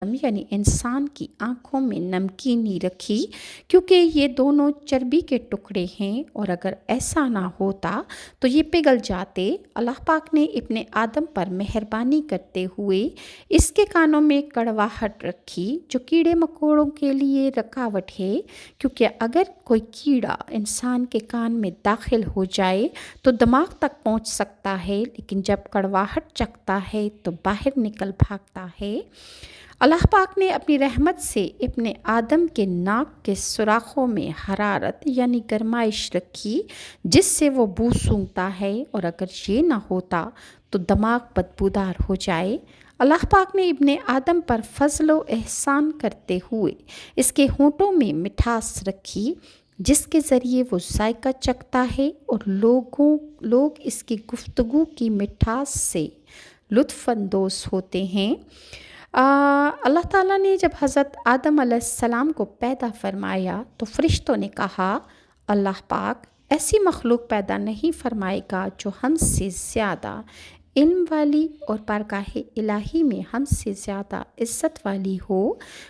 यानी इंसान की आँखों में नमकीनी रखी, क्योंकि ये दोनों चर्बी के टुकड़े हैं और अगर ऐसा ना होता तो ये पिघल जाते। अल्लाह पाक ने इब्ने आदम पर मेहरबानी करते हुए इसके कानों में कड़वाहट रखी, जो कीड़े मकोड़ों के लिए रुकावट है, क्योंकि अगर कोई कीड़ा इंसान के कान में दाखिल हो जाए तो दिमाग तक पहुंच सकता है, लेकिन जब कड़वाहट चखता है तो बाहर निकल भागता है। अल्लाह पाक ने अपनी रहमत से इब्ने आदम के नाक के सुराखों में हरारत यानी गरमाइश रखी, जिससे वो बू सूंघता है, और अगर ये ना होता तो दिमाग बदबूदार हो जाए। अल्लाह पाक ने इब्ने आदम पर फजल व एहसान करते हुए इसके होंठों में मिठास रखी, जिसके ज़रिए वो जायका चखता है और लोग इसकी गुफ्तगू की मिठास से लुत्फ़अंदोज़ होते हैं। अल्लाह ताला ने जब हज़रत आदम अलैहिस्सलाम को पैदा फरमाया तो फ़रिश्तों ने कहा, अल्लाह पाक ऐसी मखलूक पैदा नहीं फरमाएगा जो हमसे ज़्यादा इल्म वाली और बारगाह इलाही में हमसे ज़्यादा इज़्ज़त वाली हो।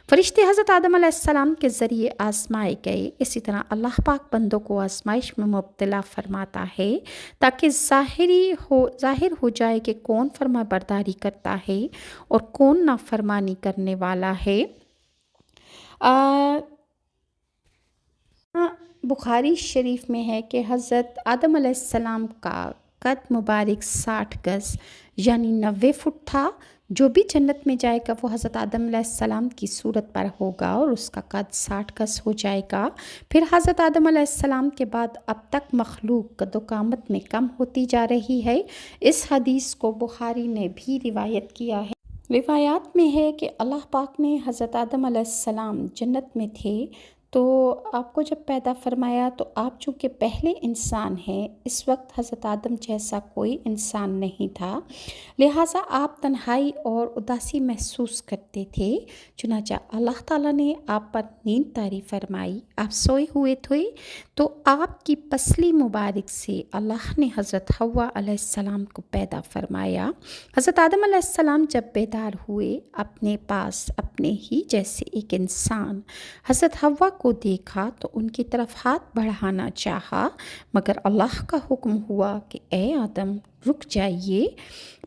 फ़रिश्ते हज़रत आदम अलैहिस्सलाम के ज़रिए आज़माए गए। इसी तरह अल्लाह पाक बंदों को आज़माइश में मुब्तला फ़रमाता है, ताकि ज़ाहिर हो जाए कि कौन फरमा बरदारी करता है और कौन नाफरमानी करने वाला है। बुखारी शरीफ में है कि हज़रत आदम अलैहिस्सलाम का कद मुबारक 60 गज़ यानी 90 फुट था। जो भी जन्नत में जाएगा वो हज़रत आदम अलैहिस्सलाम की सूरत पर होगा और उसका कद 60 गज़ हो जाएगा। फिर हज़रत आदम अलैहिस्सलाम के बाद अब तक मखलूक कदो-कामत में कम होती जा रही है। इस हदीस को बुखारी ने भी रिवायत किया है। रिवायात में है कि अल्लाह पाक ने हज़रत आदम अलैहिस्सलाम जन्नत में थे, तो आपको जब पैदा फरमाया तो आप चूँकि पहले इंसान हैं, इस वक्त हज़रत आदम जैसा कोई इंसान नहीं था, लिहाजा आप तन्हाई और उदासी महसूस करते थे। चुनांचे अल्लाह ताला ने आप पर नींद तारी फरमाई, आप सोए हुए थे, तो आपकी पसली मुबारक से अल्लाह ने हज़रत हव्वा अलैहिस्सलाम को पैदा फरमाया। हज़रत आदम अलैहिस्सलाम जब बेदार हुए, अपने पास अपने ही जैसे एक इंसान हज़रत हव्वा को देखा तो उनकी तरफ हाथ बढ़ाना चाहा, मगर अल्लाह का हुक्म हुआ कि ए आदम रुक जाइए,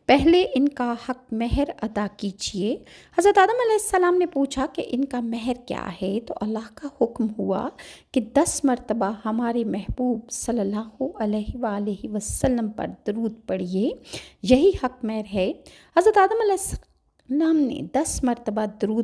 पहले इनका हक महर अदा कीजिए। हज़रत आदम अलैहिस्सलाम ने पूछा कि इनका महर क्या है, तो अल्लाह का हुक्म हुआ कि 10 मरतबा हमारे महबूब सल्लल्लाहु अलैहि वसल्लम पर दरूद पढ़िए, यही हक महर है। हज़रत आदम अलैहिस्सलाम ने 10 मरतबा दरूद